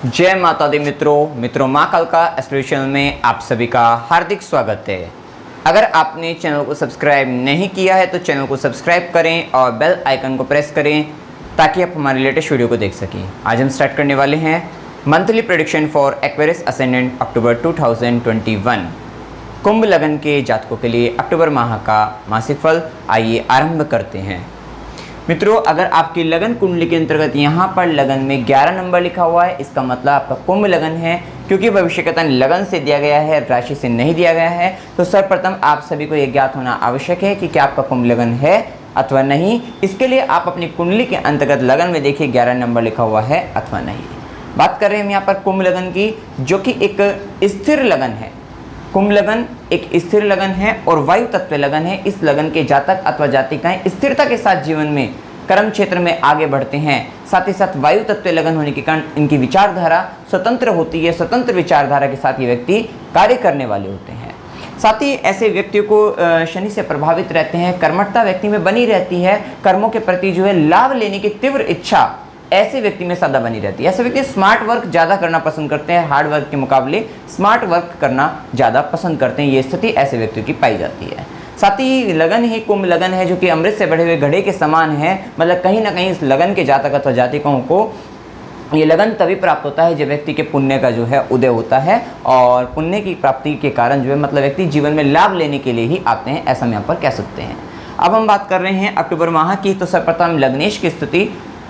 जय माता दी मित्रों माँ कालका एस्ट्रोलॉजी में आप सभी का हार्दिक स्वागत है। अगर आपने चैनल को सब्सक्राइब नहीं किया है तो चैनल को सब्सक्राइब करें और बेल आइकन को प्रेस करें ताकि आप हमारे लेटेस्ट वीडियो को देख सकें। आज हम स्टार्ट करने वाले हैं monthly prediction for Aquarius ascendant October 2021। कुंभ लगन के जातकों के लिए अक्टूबर माह का मासिक फल आइए आरंभ करते हैं। मित्रों, अगर आपकी लगन कुंडली के अंतर्गत यहाँ पर लगन में 11 नंबर लिखा हुआ है, इसका मतलब आपका कुंभ लगन है। क्योंकि भविष्य कथन लगन से दिया गया है, राशि से नहीं दिया गया है, तो सर्वप्रथम आप सभी को यह ज्ञात होना आवश्यक है कि क्या आपका कुंभ लगन है अथवा नहीं। इसके लिए आप अपनी कुंडली के अंतर्गत लगन में देखिए 11 नंबर लिखा हुआ है अथवा नहीं। बात कर रहे हैं हम यहाँ पर कुंभ लगन की, जो कि एक स्थिर लगन है। कुंभ लगन एक स्थिर लगन है और वायु तत्व लगन है। इस लगन के जातक अथवा जातिकाएं स्थिरता के साथ जीवन में कर्म क्षेत्र में आगे बढ़ते हैं। साथ ही साथ वायु तत्व लगन होने के कारण इनकी विचारधारा स्वतंत्र होती है। स्वतंत्र विचारधारा के साथ ये व्यक्ति कार्य करने वाले होते हैं। साथ ही ऐसे व्यक्तियों को शनि से प्रभावित रहते हैं। कर्मठता व्यक्ति में बनी रहती है। कर्मों के प्रति जो है लाभ लेने की तीव्र इच्छा ऐसे व्यक्ति में सदा बनी रहती है। ऐसे व्यक्ति स्मार्ट वर्क ज़्यादा करना पसंद करते हैं। हार्ड वर्क के मुकाबले स्मार्ट वर्क करना ज़्यादा पसंद करते हैं। ये स्थिति ऐसे व्यक्तियों की पाई जाती है। साथ ही लगन ही कुंभ लगन है, जो कि अमृत से बढ़े हुए घड़े के समान है। मतलब कहीं ना कहीं इस लगन के जातक अथवा जातिकों को ये लगन तभी प्राप्त होता है जब व्यक्ति के पुण्य का जो है उदय होता है। और पुण्य की प्राप्ति के कारण जो है मतलब व्यक्ति जीवन में लाभ लेने के लिए ही आते हैं, ऐसा हम यहाँ पर कह सकते हैं। अब हम बात कर रहे हैं अक्टूबर माह की, तो सर्वप्रथम लग्नेश की स्थिति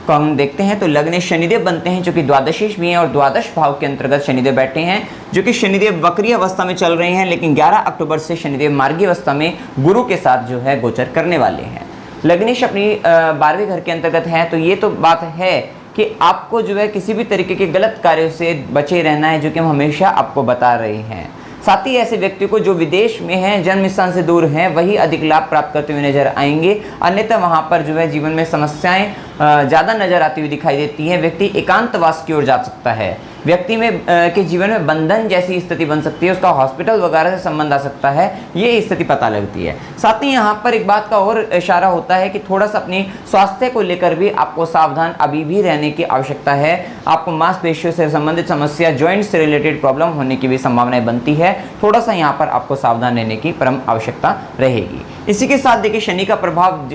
को हम देखते हैं। तो लग्नेश शनिदेव बनते हैं, जो कि द्वादशीश भी हैं और द्वादश भाव के अंतर्गत शनिदेव बैठे हैं, जो कि शनिदेव वक्रीय अवस्था में चल रहे हैं। लेकिन 11 अक्टूबर से शनिदेव मार्गी अवस्था में गुरु के साथ जो है गोचर करने वाले हैं। लग्नेश अपनी 12वें घर के अंतर्गत हैं, तो ये तो बात है कि आपको जो है किसी भी तरीके के गलत कार्यों से बचे रहना है, जो कि हम हमेशा आपको बता रहे हैं। साथ ही ऐसे व्यक्ति को जो विदेश में हैं, जन्म स्थान से दूर हैं, वही अधिक लाभ प्राप्त करते हुए नजर आएंगे। अन्यथा वहाँ पर जो है जीवन में समस्याएं ज़्यादा नजर आती हुई दिखाई देती हैं। व्यक्ति एकांतवास की ओर जा सकता है। व्यक्ति में के जीवन में बंधन जैसी स्थिति बन सकती है। उसका हॉस्पिटल वगैरह से संबंध आ सकता है, ये स्थिति पता लगती है। साथ ही यहाँ पर एक बात का और इशारा होता है कि थोड़ा सा अपनी स्वास्थ्य को लेकर भी आपको सावधान अभी भी रहने की आवश्यकता है। आपको मांसपेशियों से संबंधित समस्या, जॉइंट से रिलेटेड प्रॉब्लम होने की भी संभावनाएं बनती है। थोड़ा सा यहाँ पर आपको सावधान रहने की परम आवश्यकता रहेगी। इसी के साथ देखिए शनि का प्रभाव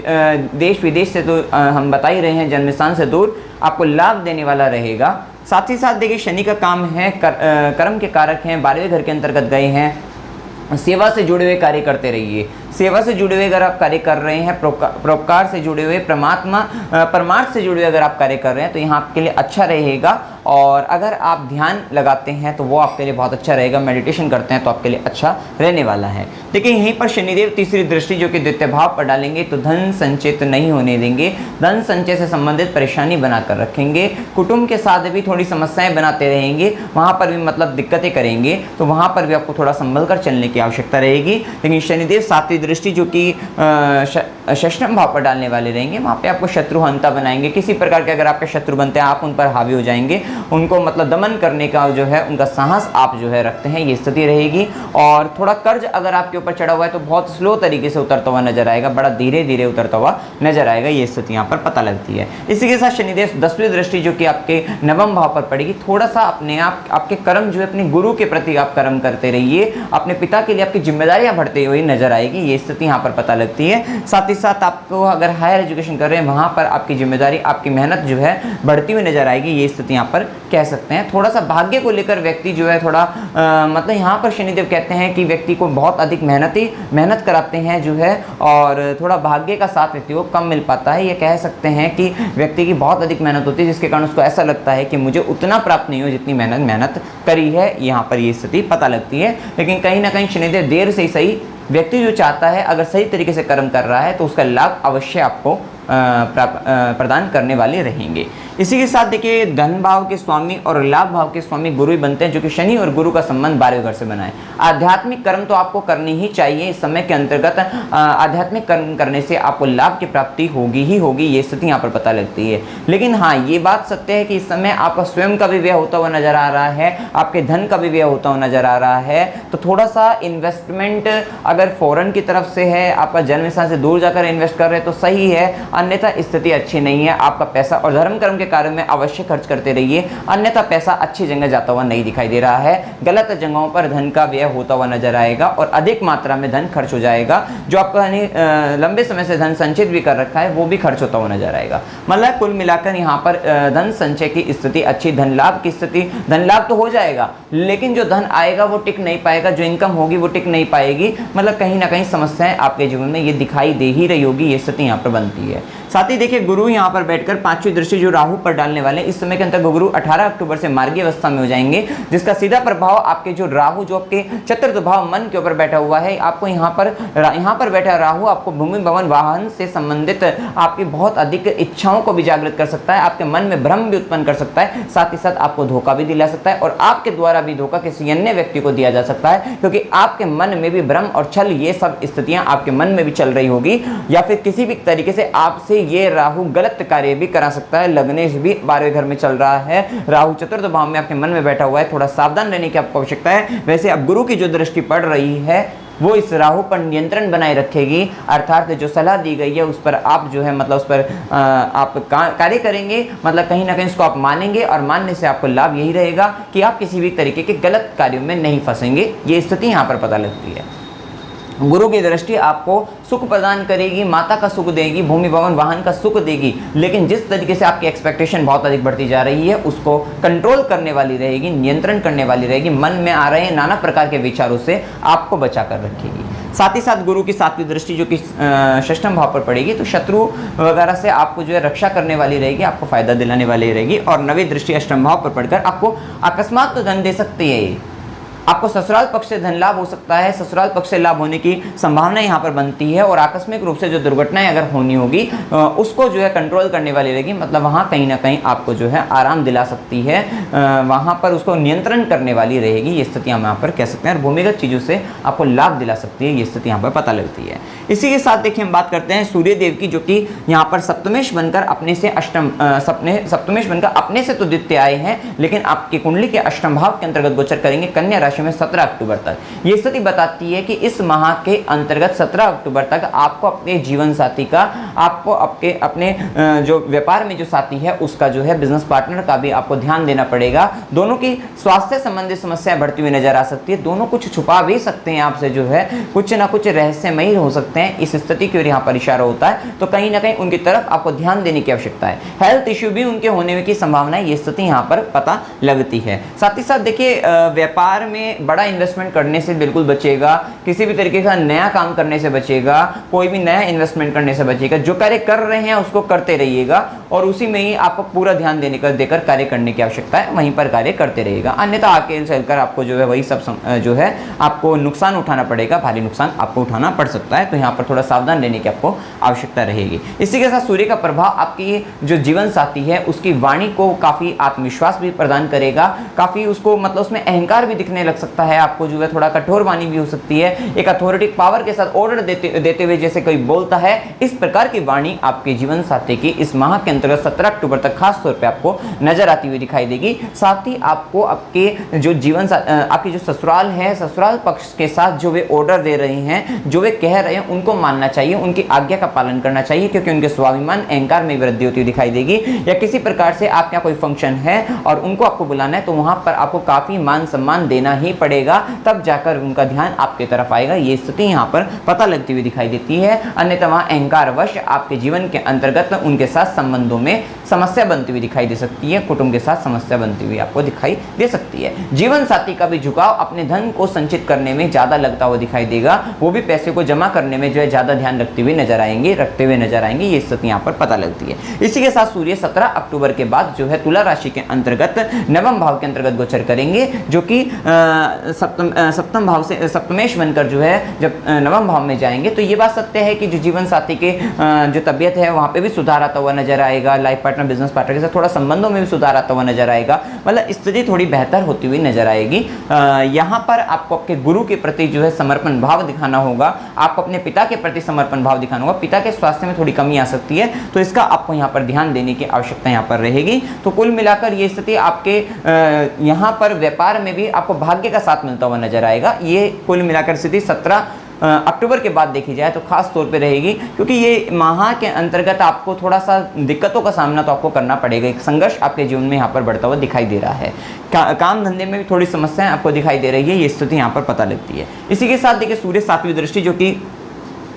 देश विदेश से तो हम बता ही रहे हैं, जन्म स्थान से दूर आपको लाभ देने वाला रहेगा। साथ ही साथ देखिए शनि का काम है कर्म के कारक हैं, 12वें घर के अंतर्गत गए हैं। सेवा से जुड़े हुए कार्य करते रहिए। सेवा से जुड़े हुए अगर आप कार्य कर रहे हैं, परोपकार से जुड़े हुए, परमार्थ से जुड़े हुए अगर आप कार्य कर रहे हैं, तो यहाँ आपके लिए अच्छा रहेगा। और अगर आप ध्यान लगाते हैं तो वो आपके लिए बहुत अच्छा रहेगा। मेडिटेशन करते हैं तो आपके लिए अच्छा रहने वाला है। देखिए यहीं पर शनिदेव तीसरी दृष्टि जो कि द्वितीय भाव पर डालेंगे, तो धन संचित नहीं होने देंगे। धन संचय से संबंधित परेशानी बनाकर रखेंगे। कुटुंब के साथ भी थोड़ी समस्याएं बनाते रहेंगे, वहाँ पर भी मतलब दिक्कतें करेंगे, तो वहाँ पर भी आपको थोड़ा संभल कर चलने की आवश्यकता रहेगी। लेकिन शनिदेव सातवीं दृष्टि जो कि षष्ठम भाव पर डालने वाले रहेंगे, वहाँ पे आपको शत्रु हंता बनाएंगे। किसी प्रकार के अगर आपके शत्रु बनते हैं, आप उन पर हावी हो जाएंगे। उनको मतलब दमन करने का जो है उनका साहस आप जो है रखते हैं, ये स्थिति रहेगी। और थोड़ा कर्ज अगर आपके ऊपर चढ़ा हुआ है तो बहुत स्लो तरीके से उतरता हुआ नजर आएगा, बड़ा धीरे धीरे उतरता हुआ नजर आएगा, ये स्थिति यहाँ पर पता लगती है। इसी के साथ शनिदेव 10वीं दृष्टि जो कि आपके नवम भाव पर पड़ेगी। थोड़ा सा अपने आप आपके कर्म जो है अपने गुरु के प्रति आप कर्म करते रहिए। अपने पिता के लिए आपकी जिम्मेदारियां बढ़ती हुई नजर आएगी, ये स्थिति यहाँ पर पता लगती है। साथ ही साथ आपको अगर हायर एजुकेशन कर रहे हैं, वहाँ पर आपकी जिम्मेदारी, आपकी मेहनत जो है बढ़ती हुई नजर आएगी, ये स्थिति यहाँ पर कह सकते हैं। थोड़ा सा भाग्य को लेकर व्यक्ति जो है थोड़ा मतलब यहाँ पर शनिदेव कहते हैं कि व्यक्ति को बहुत अधिक मेहनत कराते हैं जो है, और थोड़ा भाग्य का साथ व्यक्ति को कम मिल पाता है। ये कह सकते हैं कि व्यक्ति की बहुत अधिक मेहनत होती है, जिसके कारण उसको ऐसा लगता है कि मुझे उतना प्राप्त नहीं हो जितनी मेहनत करी है। यहाँ पर ये स्थिति पता लगती है। लेकिन कहीं ना कहीं शनिदेव देर से ही सही, व्यक्ति जो चाहता है अगर सही तरीके से कर्म कर रहा है तो उसका लाभ अवश्य आपको प्रदान करने वाले रहेंगे। इसी के साथ देखिए धन भाव के स्वामी और लाभ भाव के स्वामी गुरु ही बनते हैं, जो कि शनि और गुरु का संबंध 12वें घर से बना है। आध्यात्मिक कर्म तो आपको करनी ही चाहिए। इस समय के अंतर्गत आध्यात्मिक कर्म करने से आपको लाभ की प्राप्ति होगी ही होगी, ये स्थिति यहाँ पर पता लगती है। लेकिन हाँ, ये बात सत्य है कि इस समय आपका स्वयं का भी व्यय होता हुआ नजर आ रहा है, आपके धन का भी व्यय होता हुआ नजर आ रहा है। तो थोड़ा सा इन्वेस्टमेंट अगर फॉरेन की तरफ से है, आपका जन्म स्थान से दूर जाकर इन्वेस्ट कर रहे हैं तो सही है, अन्यथा स्थिति अच्छी नहीं है। आपका पैसा और धर्म कर्म के कार्य में अवश्य खर्च करते रहिए, अन्यथा पैसा अच्छी जगह जाता हुआ नहीं दिखाई दे रहा है। गलत जगहों पर धन का व्यय होता हुआ नजर आएगा और अधिक मात्रा में धन खर्च हो जाएगा। जो आपका लंबे समय से धन संचित भी कर रखा है वो भी खर्च होता हुआ नजर आएगा। मतलब कुल मिलाकर यहाँ पर धन संचय की स्थिति अच्छी, धन लाभ की स्थिति, धन लाभ तो हो जाएगा लेकिन जो धन आएगा वो टिक नहीं पाएगा, जो इनकम होगी वो टिक नहीं पाएगी। मतलब कहीं ना कहीं समस्याएं आपके जीवन में ये दिखाई दे ही रही होगी, ये स्थिति यहाँ पर बनती है। साथ ही देखिए गुरु यहाँ पर बैठकर पांचवी दृष्टि जो राहु पर डालने वाले इस समय के अंतर गुरु 18 अक्टूबर से मार्गी अवस्था में हो जाएंगे, जिसका सीधा प्रभाव आपके जो राहु जो आपके चतुर्थ भाव मन के ऊपर बैठा हुआ है, आपको यहाँ पर बैठा राहु आपको भूमि भवन वाहन से संबंधित आपकी बहुत अधिक इच्छाओं को भी जागृत कर सकता है, आपके मन में भ्रम भी उत्पन्न कर सकता है, साथ ही साथ आपको धोखा भी दिला सकता है और आपके द्वारा भी धोखा किसी अन्य व्यक्ति को दिया जा सकता है, क्योंकि आपके मन में भी भ्रम और छल ये सब स्थितियां आपके मन में भी चल रही होगी, या फिर किसी भी तरीके से आपसे ये राहु गलत कार्य भी करा सकता है। लगने से भी 12वें घर में चल रहा है, राहु चतुर्थ भाव में आपके मन में बैठा हुआ है, थोड़ा सावधान रहने की आपको आवश्यकता है। वैसे अब गुरु की जो दृष्टि पड़ रही है वो इस राहु पर नियंत्रण बनाए रखेगी, अर्थात जो सलाह दी गई है उस पर आप जो है मतलब उस पर आप कार्य करेंगे, मतलब कहीं ना कहीं उसको आप मानेंगे और मानने से आपको लाभ यही रहेगा कि आप किसी भी तरीके के गलत कार्यों में नहीं फंसेंगे। ये स्थिति यहाँ पर पता लगती है। गुरु की दृष्टि आपको सुख प्रदान करेगी, माता का सुख देगी, भूमि भवन वाहन का सुख देगी, लेकिन जिस तरीके से आपकी एक्सपेक्टेशन बहुत अधिक बढ़ती जा रही है उसको कंट्रोल करने वाली रहेगी, नियंत्रण करने वाली रहेगी। मन में आ रहे नाना प्रकार के विचारों से आपको बचा कर रखेगी। साथ ही साथ गुरु की सातवीं दृष्टि जो कि षष्ठम भाव पर पड़ेगी तो शत्रु वगैरह से आपको जो है रक्षा करने वाली रहेगी, आपको फायदा दिलाने वाली रहेगी। और नवी दृष्टि अष्टम भाव पर पड़कर आपको अकस्मात तो धन दे सकती है, आपको ससुराल पक्ष से धन लाभ हो सकता है, ससुराल पक्ष से लाभ होने की संभावना यहाँ पर बनती है। और आकस्मिक रूप से जो दुर्घटनाएं अगर होनी होगी उसको जो है कंट्रोल करने वाली रहेगी, मतलब वहाँ कहीं ना कहीं आपको जो है आराम दिला सकती है, वहाँ पर उसको नियंत्रण करने वाली रहेगी। ये स्थिति हम यहाँ पर कह सकते हैं और भूमिगत चीज़ों से आपको लाभ दिला सकती है, ये स्थिति यहाँ पर पता लगती है। इसी के साथ देखिए हम बात करते हैं सूर्य देव की, जो कि यहाँ पर सप्तमेश बनकर अपने से सप्तमेश बनकर अपने से तो द्वितीय आए हैं, लेकिन आपकी कुंडली के अष्टम भाव के अंतर्गत गोचर करेंगे कन्या राशि में 17 अक्टूबर तक। ये स्थिति बताती है कि इस माह के अंतर्गत 17 अक्टूबर तक आपको अपने जीवन साथी का, आपको अपने जो व्यापार में जो साथी है उसका जो है बिजनेस पार्टनर का भी आपको ध्यान देना पड़ेगा। दोनों की स्वास्थ्य संबंधित समस्याएं बढ़ती हुई नजर आ सकती है, दोनों कुछ छुपा भी सकते हैं आपसे, जो है कुछ ना कुछ रहस्यमयी हो सकते हैं। इस स्थिति की ओर यहाँ पर इशारा होता है, तो कहीं ना कहीं उनकी तरफ आपको ध्यान देने की आवश्यकता है। हेल्थ इश्यू भी उनके होने की संभावना है, ये स्थिति यहाँ पर पता लगती है। साथ ही साथ देखिए व्यापार में बड़ा इन्वेस्टमेंट करने से बिल्कुल बचेगा, किसी भी तरीके का नया काम करने से बचेगा, कोई भी नया इन्वेस्टमेंट करने से बचेगा। जो कार्य कर रहे हैं उसको करते रहिएगा और उसी में ही आपको पूरा ध्यान देकर कार्य करने की आवश्यकता है, वहीं पर कार्य करते रहिएगा, अन्यथा आगे चलकर आपको जो है वही सब जो है आपको नुकसान उठाना पड़ेगा, भारी नुकसान आपको उठाना पड़ सकता है। तो यहाँ पर थोड़ा सावधान रहने की आपको आवश्यकता रहेगी। इसी के साथ सूर्य का प्रभाव आपकी जो जीवन साथी है उसकी वाणी को काफी आत्मविश्वास भी प्रदान करेगा, काफी उसको मतलब उसमें अहंकार भी दिखने लग सकता है, आपको जो है थोड़ा कठोर वाणी भी हो सकती है, एक अथॉरिटी पावर के साथ ऑर्डर देते हुए जैसे कोई बोलता है, इस प्रकार की वाणी आपके जीवन साथी की इस माह के अंतर्गत 17 अक्टूबर तक खास तौर पे आपको नजर आती हुई दिखाई देगी। साथ ही आपको आपके जो आपकी जो ससुराल है, ससुराल पक्ष के साथ जो वे ऑर्डर दे रहे हैं, जो वे कह रहे हैं उनको मानना चाहिए, उनकी आज्ञा का पालन करना चाहिए, क्योंकि उनके स्वाभिमान अहंकार में वृद्धि होती हुई दिखाई देगी। या किसी प्रकार से आपके यहाँ कोई फंक्शन है और उनको आपको बुलाना है तो वहां पर आपको काफी मान सम्मान देना ही पड़ेगा, तब जाकर उनका ध्यान आपकी तरफ आएगा। ये स्थिति यहाँ पर पता लगती हुई दिखाई देती है, अन्यथा वहां अहंकारवश आपके जीवन के अंतर्गत उनके साथ संबंधों में समस्या बनती हुई दिखाई दे सकती है, कुटुंब के साथ समस्या बनती हुई आपको दिखाई दे सकती है। जीवन साथी का भी झुकाव अपने धन को संचित करने में ज्यादा लगता हुआ दिखाई देगा, वो भी पैसे को जमा करने में जो है ज्यादा ध्यान रखते हुए नजर आएंगे, ये स्थिति यहाँ पर पता लगती है। इसी के साथ सूर्य 17 अक्टूबर के बाद जो है तुला राशि के अंतर्गत नवम भाव के अंतर्गत गोचर करेंगे, जो कि सप्तम भाव से सप्तमेश बनकर जो है जब नवम भाव में जाएंगे तो ये बात सत्य है कि जो जीवन साथी के जो तबियत है वहाँ पे भी सुधार आता हुआ नजर आएगा, लाइफ पार्टनर बिजनेस पार्टनर के साथ थोड़ा संबंधों में भी सुधार आता हुआ नजर आएगा, मतलब स्थिति थोड़ी बेहतर होती हुई नजर आएगी। यहाँ पर आपको आपके गुरु के प्रति जो है समर्पण भाव दिखाना होगा, आपको अपने पिता के प्रति समर्पण भाव दिखाना होगा, पिता के स्वास्थ्य में थोड़ी कमी आ सकती है तो इसका आपको यहाँ पर ध्यान देने की आवश्यकता यहाँ पर रहेगी। तो कुल मिलाकर ये स्थिति आपके यहाँ पर व्यापार में भी आपको भाग्य का साथ मिलता हुआ नजर आएगा। ये कुल मिलाकर स्थिति 17 अक्टूबर के बाद देखी जाए तो खास तौर पे रहेगी, क्योंकि ये माह के अंतर्गत आपको थोड़ा सा दिक्कतों का सामना तो आपको करना पड़ेगा। एक संघर्ष आपके जीवन में यहाँ पर बढ़ता हुआ दिखाई दे रहा है। काम धंधे में भी थोड़ी समस्याएं आपको दिखाई दे रही है, ये स्थिति यहाँ पर पता लगती है। इसी के साथ देखिए सूर्य 7वीं दृष्टि जो कि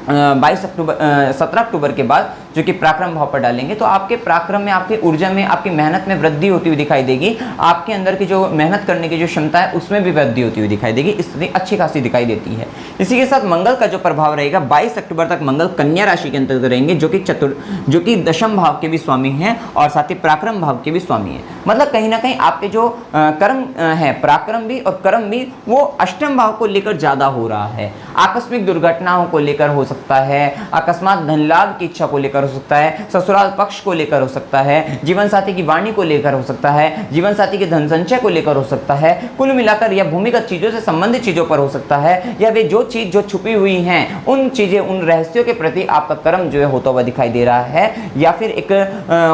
17 अक्टूबर के बाद जो कि पराक्रम भाव पर डालेंगे, तो आपके पराक्रम में, आपकी ऊर्जा में, आपकी मेहनत में वृद्धि होती हुई दिखाई देगी। आपके अंदर की जो मेहनत करने की जो क्षमता है उसमें भी वृद्धि होती हुई दिखाई देगी। स्थिति अच्छी खासी दिखाई देती है। इसी के साथ मंगल का जो प्रभाव रहेगा 22 अक्टूबर तक मंगल कन्या राशि के अंतर्गत रहेंगे, जो कि दशम भाव के भी स्वामी हैं और साथ ही पराक्रम भाव के भी स्वामी हैं। मतलब कहीं ना कहीं आपके जो कर्म है, पराक्रम भी और कर्म भी, वो अष्टम भाव को लेकर ज्यादा हो रहा है। आकस्मिक दुर्घटनाओं को लेकर हो सकता है, अकस्मात धन लाभ की इच्छा को लेकर हो सकता है, ससुराल पक्ष को लेकर हो सकता है, जीवन साथी की वाणी को लेकर हो सकता है, जीवन साथी के धन संचय को लेकर हो सकता है, कुल मिलाकर या भूमिगत चीजों से संबंधित चीजों पर हो सकता है, या वे जो चीज जो छुपी हुई हैं उन चीजें, उन रहस्यों के प्रति आपका कर्म जो है होता हुआ दिखाई दे रहा है। या फिर एक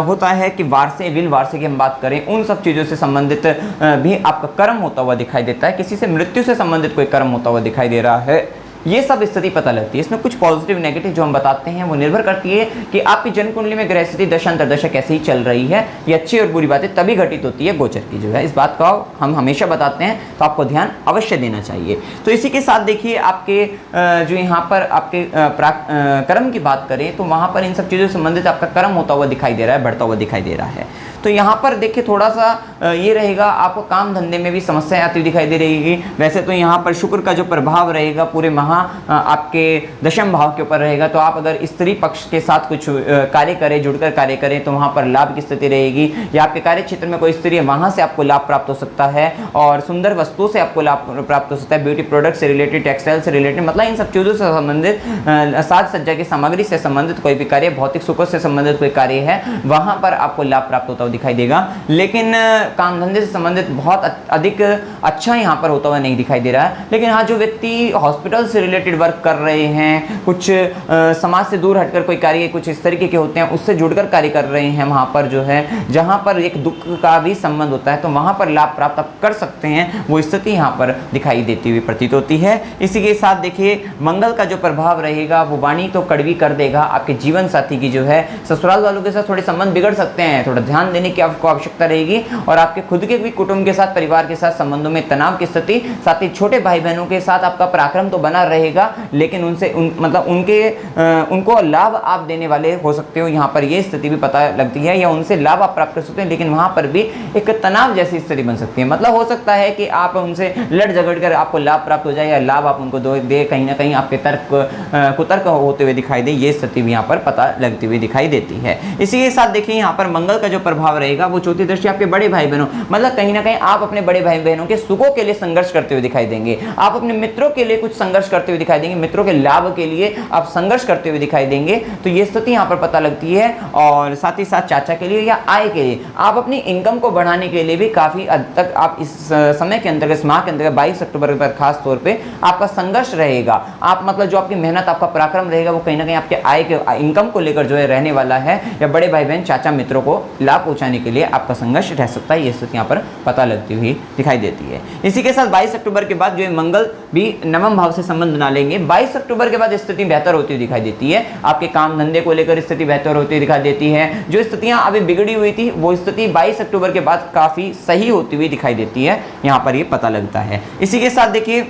होता है कि वारसे, विल वारसे की हम बात करें, उन सब चीजों से संबंधित भी आपका कर्म होता हुआ दिखाई देता है। किसी से मृत्यु से संबंधित कोई कर्म होता हुआ दिखाई दे रहा है। ये सब स्थिति पता लगती है। इसमें कुछ पॉजिटिव नेगेटिव जो हम बताते हैं वो निर्भर करती है कि आपकी जन्म कुंडली में ग्रह स्थिति दशा अंतर्दशा कैसे ही चल रही है। ये अच्छी और बुरी बातें तभी घटित होती है गोचर की जो है, इस बात का हम हमेशा बताते हैं, तो आपको ध्यान अवश्य देना चाहिए। तो इसी के साथ देखिए आपके जो यहाँ पर आपके कर्म की बात करें तो वहाँ पर इन सब चीज़ों से संबंधित आपका कर्म होता हुआ दिखाई दे रहा है, बढ़ता हुआ दिखाई दे रहा है। तो यहाँ पर देखिए थोड़ा सा ये रहेगा, आपको काम धंधे में भी समस्याएं आती दिखाई दे रहेगी। वैसे तो यहाँ पर शुक्र का जो प्रभाव रहेगा पूरे माह आपके दशम भाव के ऊपर रहेगा, तो आप अगर स्त्री पक्ष के साथ कुछ कार्य करें, जुड़कर कार्य करें तो वहाँ पर लाभ की स्थिति रहेगी। या आपके कार्य क्षेत्र में कोई स्त्री है, वहाँ से आपको लाभ प्राप्त हो सकता है और सुंदर वस्तुओं से आपको लाभ प्राप्त हो सकता है, ब्यूटी प्रोडक्ट से रिलेटेड, टेक्सटाइल से रिलेटेड, मतलब इन सब चीज़ों से संबंधित, साज सज्जा की सामग्री से संबंधित कोई भी कार्य, भौतिक सुखों से संबंधित कोई कार्य है, वहाँ पर आपको लाभ प्राप्त होता दिखाई देगा। लेकिन काम धंधे से संबंधित बहुत अधिक अच्छा यहाँ पर होता हुआ नहीं दिखाई दे रहा है। लेकिन हाँ, जो व्यक्ति हॉस्पिटल से रिलेटेड वर्क कर रहे हैं, कुछ समाज से दूर हटकर कोई कार्य कुछ इस तरीके के होते हैं, उससे जुड़कर कार्य कर रहे हैं, वहाँ पर जो है जहाँ पर एक दुख का भी संबंध होता है, तो वहाँ पर लाभ प्राप्त आप कर सकते हैं। वो स्थिति यहाँ पर दिखाई देती हुई प्रतीत होती है। इसी के साथ देखिए मंगल का जो प्रभाव रहेगा वो वाणी तो कड़वी कर देगा। आपके जीवन साथी की जो है, ससुराल वालों के साथ थोड़े संबंध बिगड़ सकते हैं, थोड़ा ध्यान देने की आपको आवश्यकता रहेगी। और आपके खुद के भी कुटुंब के साथ, परिवार के साथ संबंधों में तनाव की स्थिति, साथ ही छोटे भाई बहनों के साथ आपका पराक्रम तो बना रहेगा, लेकिन उनसे मतलब उनको लाभ आप देने वाले हो सकते हो, यहाँ पर ये स्थिति भी पता लगती है, या उनसे लाभ आप प्राप्त कर सकते हैं, लेकिन वहाँ पर भी एक तनाव जैसी स्थिति बन सकती है। मतलब हो सकता है कि आप उनसे लड़ झगड़ कर आपको लाभ प्राप्त हो जाए, या लाभ आप उनको दे, कहीं ना कहीं आपके कुतर्क होते हुए दिखाई दे, ये स्थिति भी यहाँ पर पता लगती हुई दिखाई देती है। इसी के साथ देखिए यहाँ पर मंगल का जो प्रभाव रहेगा वो चौथी दृष्टि आपके बड़े भाई बहनों, मतलब कहीं ना कहीं आप अपने बड़े भाई बहनों के सुखों के लिए संघर्ष करते हुए दिखाई देंगे। आप अपने मित्रों के लिए कुछ संघर्ष करते हुए दिखाई देंगे, मित्रों के लाभ के लिए आप संघर्ष करते हुए दिखाई देंगे। तो ये स्थिति यहाँ पर पता लगती है। और साथ ही साथ चाचा के लिए या आय के लिए, आप अपनी इनकम को बढ़ाने के लिए भी काफी हद तक आप इस समय के अंतर्गत, इस माह के अंतर्गत 22 अक्टूबर पर खास तौर पे आपका संघर्ष रहेगा। आप मतलब जो आपकी मेहनत, आपका पराक्रम रहेगा वो कहीं ना कहीं आपके आय के, इनकम को लेकर जो है रहने वाला है, या बड़े भाई बहन, चाचा, मित्रों को लाभ पहुंचाने के लिए आपका संघर्ष रह सकता है। ये स्थिति यहाँ पर पता लगती हुई दिखाई देती है। इसी के साथ 22 अक्टूबर के बाद जो है मंगल भी नवम भाव से संबंध बना लेंगे। 22 अक्टूबर के बाद स्थिति बेहतर होती हुई दिखाई देती है। आपके काम धंधे को लेकर स्थिति बेहतर होती हुई दिखाई देती है। जो स्थितियां अभी बिगड़ी हुई थी वो स्थिति 22 अक्टूबर के बाद काफी सही होती हुई दिखाई देती है, यहाँ पर ये पता लगता है। इसी के साथ देखिए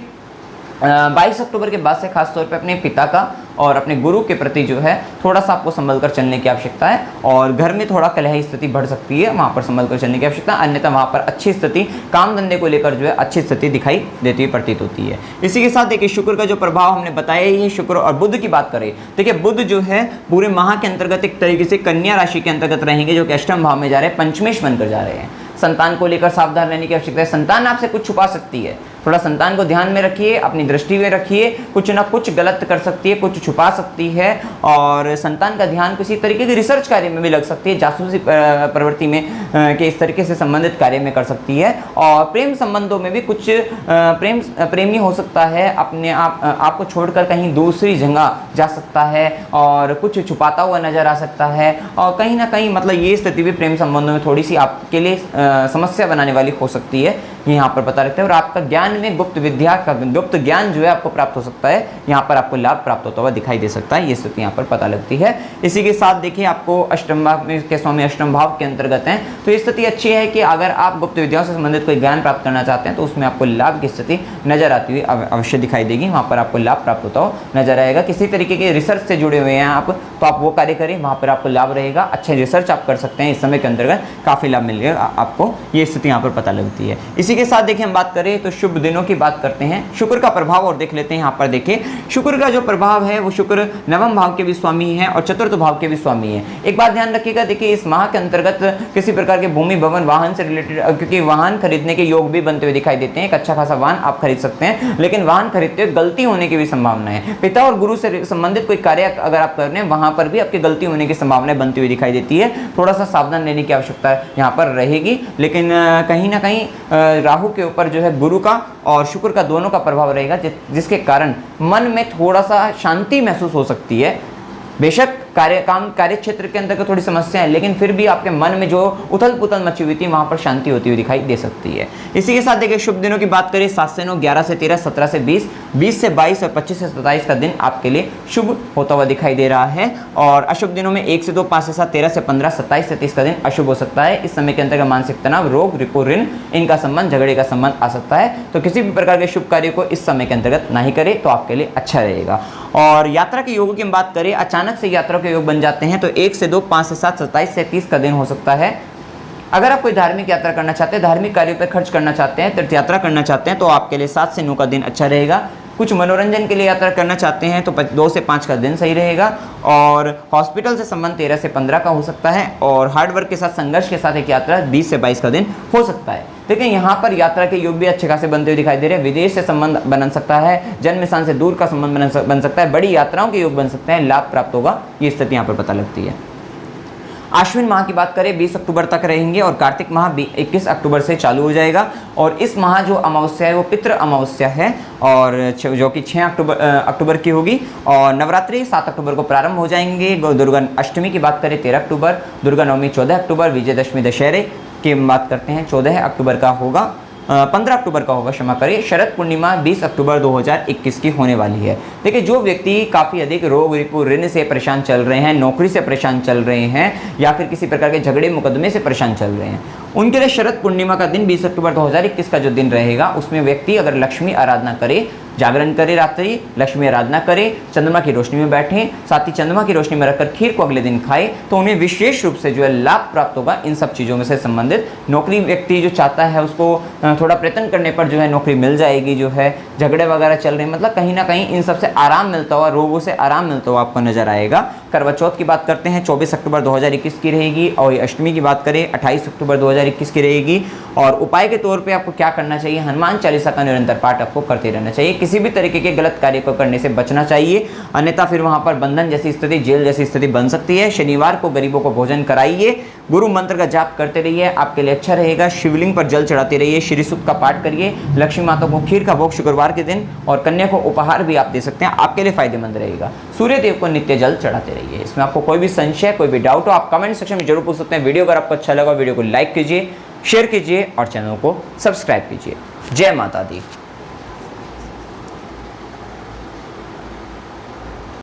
22 अक्टूबर के बाद से खास तौर पे अपने पिता का और अपने गुरु के प्रति जो है थोड़ा सा आपको संभल कर चलने की आवश्यकता है। और घर में थोड़ा कलह स्थिति बढ़ सकती है, वहाँ पर संभल कर चलने की आवश्यकता है। अन्यथा वहाँ पर अच्छी स्थिति, काम धंधे को लेकर जो है अच्छी स्थिति दिखाई देती हुई प्रतीत होती है। इसी के साथ देखिए शुक्र का जो प्रभाव हमने बताया ही है। शुक्र और बुध की बात करें, देखिए बुध जो है पूरे माह के अंतर्गत एक तरीके से कन्या राशि के अंतर्गत रहेंगे, जो कि अष्टम भाव में जा रहे हैं, पंचमेश बनकर जा रहे हैं। संतान को लेकर सावधान रहने की आवश्यकता है। संतान आपसे कुछ छुपा सकती है, थोड़ा संतान को ध्यान में रखिए, अपनी दृष्टि में रखिए। कुछ ना कुछ गलत कर सकती है, कुछ छुपा सकती है, और संतान का ध्यान किसी तरीके के रिसर्च कार्य में भी लग सकती है, जासूसी प्रवृत्ति में के इस तरीके से संबंधित कार्य में कर सकती है। और प्रेम संबंधों में भी कुछ प्रेमी हो सकता है, अपने आपको छोड़कर कहीं दूसरी जगह जा सकता है और कुछ छुपाता हुआ नजर आ सकता है। और कहीं ना कहीं मतलब ये स्थिति भी प्रेम संबंधों में थोड़ी सी आपके लिए समस्या बनाने वाली हो सकती है। ये यहाँ पर पता लगता है। और आपका ज्ञान में गुप्त विद्या का गुप्त ज्ञान जो है आपको प्राप्त हो सकता है, यहाँ पर आपको लाभ प्राप्त होता हुआ दिखाई दे सकता है, ये स्थिति यहाँ पर पता लगती है। इसी के साथ देखिए आपको अष्टम भाव में के स्वामी अष्टम भाव के अंतर्गत हैं, तो ये स्थिति अच्छी है कि अगर आप गुप्त विद्याओं से संबंधित कोई ज्ञान प्राप्त करना चाहते हैं तो उसमें आपको लाभ की स्थिति नजर आती हुई अवश्य दिखाई देगी, वहाँ पर आपको लाभ प्राप्त होता हो नजर आएगा। किसी तरीके के रिसर्च से जुड़े हुए हैं आप, तो आप वो कार्य करें, वहाँ पर आपको लाभ रहेगा। अच्छे रिसर्च आप कर सकते हैं, इस समय के अंतर्गत काफ़ी लाभ मिलेगा आपको, ये स्थिति यहाँ पर पता लगती है। इसी के साथ देखिए हम बात करें तो शुभ दिनों की बात करते हैं, शुक्र का प्रभाव और देख लेते हैं। यहाँ पर देखिए शुक्र का जो प्रभाव है वो शुक्र नवम भाव के भी स्वामी है और चतुर्थ भाव के भी स्वामी है। एक बात ध्यान रखिएगा, देखिए इस माह के अंतर्गत किसी प्रकार के भूमि भवन वाहन से रिलेटेड, क्योंकि वाहन खरीदने के योग भी बनते हुए दिखाई देते हैं, एक अच्छा खासा वाहन आप खरीद सकते हैं, लेकिन वाहन खरीदते हुए गलती होने की भी संभावना है। पिता और गुरु से संबंधित कोई कार्य अगर आप कर रहे हैं वहां पर भी आपकी गलती होने की संभावनाएं बनती हुई दिखाई देती है, थोड़ा सा सावधान रहने की आवश्यकता यहाँ पर रहेगी। लेकिन कहीं ना कहीं राहु के ऊपर जो है गुरु का और शुक्र का दोनों का प्रभाव रहेगा, जिसके कारण मन में थोड़ा सा शांति महसूस हो सकती है। बेशक कार्य क्षेत्र के अंदर थोड़ी समस्या है, लेकिन फिर भी आपके मन में जो उथल पुथल मची हुई थी वहां पर शांति होती हुई दिखाई दे सकती है। इसी के साथ देखिए शुभ दिनों की बात करें, 7 से 9, 11 से 13, 17 से 20, 20 से 22 और 25 से 27 का दिन आपके लिए शुभ होता हुआ दिखाई दे रहा है। और अशुभ दिनों में 1 से 2, 5 से 7, 13 से 15, 27 से 30 का दिन अशुभ हो सकता है। इस समय के अंतर्गत मानसिक तनाव, रोग, रिपो, ऋण, इनका संबंध, झगड़े का संबंध आ सकता है, तो किसी भी प्रकार के शुभ कार्य को इस समय के अंतर्गत नहीं करें तो आपके लिए अच्छा रहेगा। और यात्रा के योगों की हम बात करें, अचानक से यात्रा के योग बन जाते हैं, तो 1 से 2, 5 से 7, 27 से 30 का दिन हो सकता है। अगर आप कोई धार्मिक यात्रा करना चाहते हैं, धार्मिक कार्यों पर खर्च करना चाहते हैं, तीर्थ यात्रा करना चाहते हैं, तो आपके लिए 7 से 9 का दिन अच्छा रहेगा। कुछ मनोरंजन के लिए यात्रा करना चाहते हैं तो 2 से 5 का दिन सही रहेगा। और हॉस्पिटल से संबंध 13 से 15 का हो सकता है। और हार्डवर्क के साथ संघर्ष के साथ एक यात्रा 20 से 22 का दिन हो सकता है। देखिए यहाँ पर यात्रा के योग भी अच्छे खासे बनते हुए दिखाई दे रहे हैं। विदेश से संबंध बन सकता है, जन्म स्थान से दूर का संबंध बन सकता है, बड़ी यात्राओं के योग बन सकते हैं, लाभ प्राप्त होगा, ये स्थिति यहाँ पर पता लगती है। आश्विन माह की बात करें 20 अक्टूबर तक रहेंगे और कार्तिक माह 21 अक्टूबर से चालू हो जाएगा। और इस माह जो अमावस्या है वो पितृ अमावस्या है, और जो कि 6 अक्टूबर की होगी। और नवरात्रि 7 अक्टूबर को प्रारंभ हो जाएंगे। दुर्गा अष्टमी की बात करें 13 अक्टूबर, दुर्गा नवमी 14 अक्टूबर, विजयदशमी दशहरे की बात करते हैं 14 अक्टूबर का होगा, 15 अक्टूबर का होगा, क्षमा करिए। शरद पूर्णिमा 20 अक्टूबर 2021 की होने वाली है। देखिए जो व्यक्ति काफ़ी अधिक रोग, रिपु, ऋण से परेशान चल रहे हैं, नौकरी से परेशान चल रहे हैं, या फिर किसी प्रकार के झगड़े मुकदमे से परेशान चल रहे हैं, उनके लिए शरद पूर्णिमा का दिन 20 अक्टूबर 2021 का जो दिन रहेगा, उसमें व्यक्ति अगर लक्ष्मी आराधना करे, जागरण करे, रात्रि लक्ष्मी आराधना करे, चंद्रमा की रोशनी में बैठें, साथ ही चंद्रमा की रोशनी में रखकर खीर को अगले दिन खाए, तो उन्हें विशेष रूप से जो है लाभ प्राप्त होगा इन सब चीज़ों में से संबंधित। नौकरी व्यक्ति जो चाहता है उसको थोड़ा प्रयत्न करने पर जो है नौकरी मिल जाएगी। जो है झगड़े वगैरह चल रहे हैं, मतलब कहीं ना कहीं इन सब से आराम मिलता हुआ, रोगों से आराम मिलता हुआ आपको नजर आएगा। करवा चौथ की बात करते हैं 24 अक्टूबर 2021 की रहेगी। और अष्टमी की बात करें 28 अक्टूबर 2021 की रहेगी। और उपाय के तौर पे आपको क्या करना चाहिए, हनुमान चालीसा का निरंतर पाठ आपको करते रहना चाहिए। किसी भी तरीके के गलत कार्य को करने से बचना चाहिए, अन्यथा फिर वहां पर बंधन जैसी स्थिति, जेल जैसी स्थिति बन सकती है। शनिवार को गरीबों को भोजन कराइए, गुरु मंत्र का जाप करते रहिए, आपके लिए अच्छा रहेगा। शिवलिंग पर जल चढ़ाते रहिए, श्री सूक्त का पाठ करिए, लक्ष्मी माता को खीर का भोग शुक्रवार के दिन, और कन्या को उपहार भी आप दे सकते हैं, आपके लिए फायदेमंद रहेगा। सूर्य देव को नित्य जल चढ़ाते रहिए। इसमें आपको कोई भी संशय, कोई भी डाउट हो, आप कमेंट सेक्शन में जरूर पूछ सकते हैं। वीडियो अगर आपको अच्छा लगा, वीडियो को लाइक कीजिए, शेयर कीजिए और चैनल को सब्सक्राइब कीजिए। जय माता दी।